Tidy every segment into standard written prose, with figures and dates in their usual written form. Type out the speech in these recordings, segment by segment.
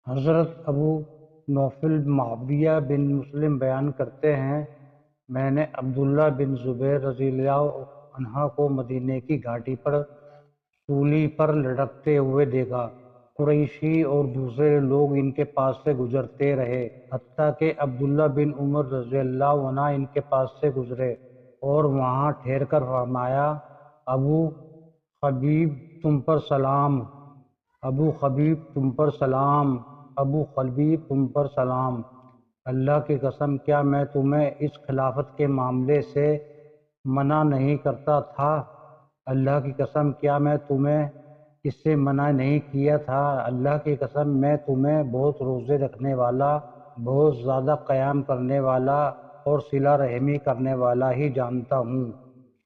حضرت ابو نوفل معاویہ بن مسلم بیان کرتے ہیں، میں نے عبداللہ بن زبیر رضی اللہ عنہ کو مدینے کی گھاٹی پر سولی پر لٹکتے ہوئے دیکھا۔ قریشی اور دوسرے لوگ ان کے پاس سے گزرتے رہے، حتیٰ کہ عبداللہ بن عمر رضی اللہ عنہ ان کے پاس سے گزرے اور وہاں ٹھہر کر فرمایا، ابو خبیب تم پر سلام، ابو خبیب تم پر سلام، ابو خبیب تم پر سلام۔ اللہ کی قسم کیا میں تمہیں اس خلافت کے معاملے سے منع نہیں کرتا تھا؟ اللہ کی قسم کیا میں تمہیں اس سے منع نہیں کیا تھا؟ اللہ کی قسم میں تمہیں بہت روزے رکھنے والا، بہت زیادہ قیام کرنے والا اور صلہ رحمی کرنے والا ہی جانتا ہوں۔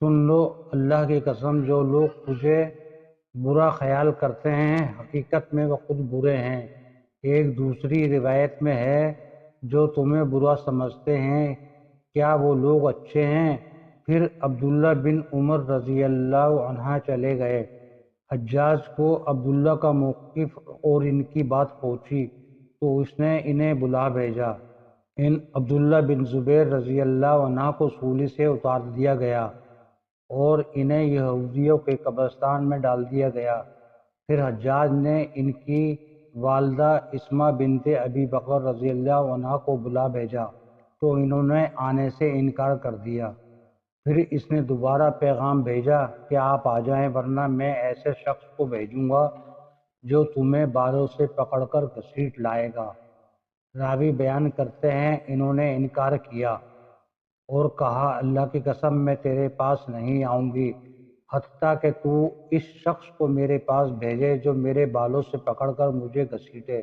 سن لو، اللہ کی قسم جو لوگ تجھے برا خیال کرتے ہیں حقیقت میں وہ خود برے ہیں۔ ایک دوسری روایت میں ہے، جو تمہیں برا سمجھتے ہیں کیا وہ لوگ اچھے ہیں؟ پھر عبداللہ بن عمر رضی اللہ عنہ چلے گئے۔ حجاج کو عبداللہ کا موقف اور ان کی بات پہنچی تو اس نے انہیں بلا بھیجا۔ ان عبداللہ بن زبیر رضی اللہ عنہ کو سولی سے اتار دیا گیا اور انہیں یہودیوں کے قبرستان میں ڈال دیا گیا۔ پھر حجاج نے ان کی والدہ اسمہ بنت ابی بکر رضی اللہ عنہ کو بلا بھیجا تو انہوں نے آنے سے انکار کر دیا۔ پھر اس نے دوبارہ پیغام بھیجا کہ آپ آ جائیں ورنہ میں ایسے شخص کو بھیجوں گا جو تمہیں بالوں سے پکڑ کر گھسیٹ لائے گا۔ راوی بیان کرتے ہیں، انہوں نے انکار کیا اور کہا، اللہ کی قسم میں تیرے پاس نہیں آؤں گی حتیٰ کہ تو اس شخص کو میرے پاس بھیجے جو میرے بالوں سے پکڑ کر مجھے گھسیٹے۔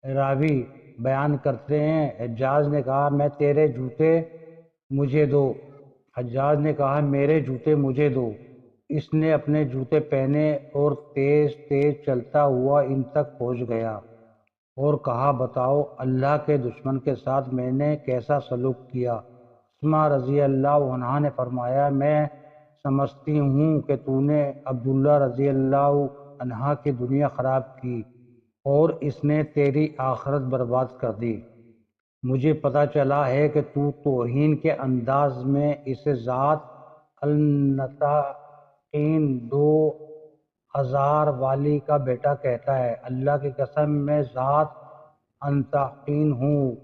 راوی بیان کرتے ہیں، حجاج نے کہا، میں تیرے جوتے مجھے دو۔ حجاج نے کہا، میرے جوتے مجھے دو۔ اس نے اپنے جوتے پہنے اور تیز تیز چلتا ہوا ان تک پہنچ گیا اور کہا، بتاؤ اللہ کے دشمن کے ساتھ میں نے کیسا سلوک کیا؟ اسمہ رضی اللہ عنہا نے فرمایا، میں سمجھتی ہوں کہ تو نے عبداللہ رضی اللہ عنہ کی دنیا خراب کی اور اس نے تیری آخرت برباد کر دی۔ مجھے پتہ چلا ہے کہ تو توہین کے انداز میں اسے ذات النطاقین 2000 والی کا بیٹا کہتا ہے۔ اللہ کی قسم میں ذات النطاقین ہوں،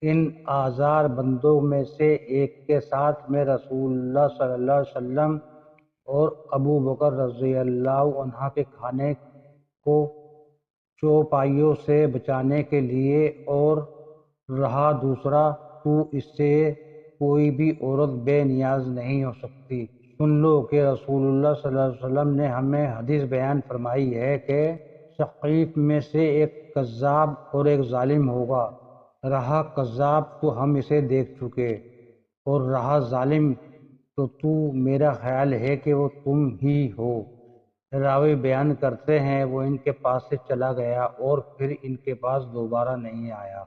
ان 1000 بندوں میں سے ایک کے ساتھ میں رسول اللہ صلی اللہ علیہ وسلم اور ابو بکر رضی اللہ عنہ کے کھانے کو چوپائیوں سے بچانے کے لیے اور رہا دوسرا، تو اس سے کوئی بھی عورت بے نیاز نہیں ہو سکتی۔ سن لو کہ رسول اللہ صلی اللہ علیہ وسلم نے ہمیں حدیث بیان فرمائی ہے کہ ثقیف میں سے ایک کذاب اور ایک ظالم ہوگا۔ رہا کذاب تو ہم اسے دیکھ چکے، اور رہا ظالم تو میرا خیال ہے کہ وہ تم ہی ہو۔ راوی بیان کرتے ہیں، وہ ان کے پاس سے چلا گیا اور پھر ان کے پاس دوبارہ نہیں آیا۔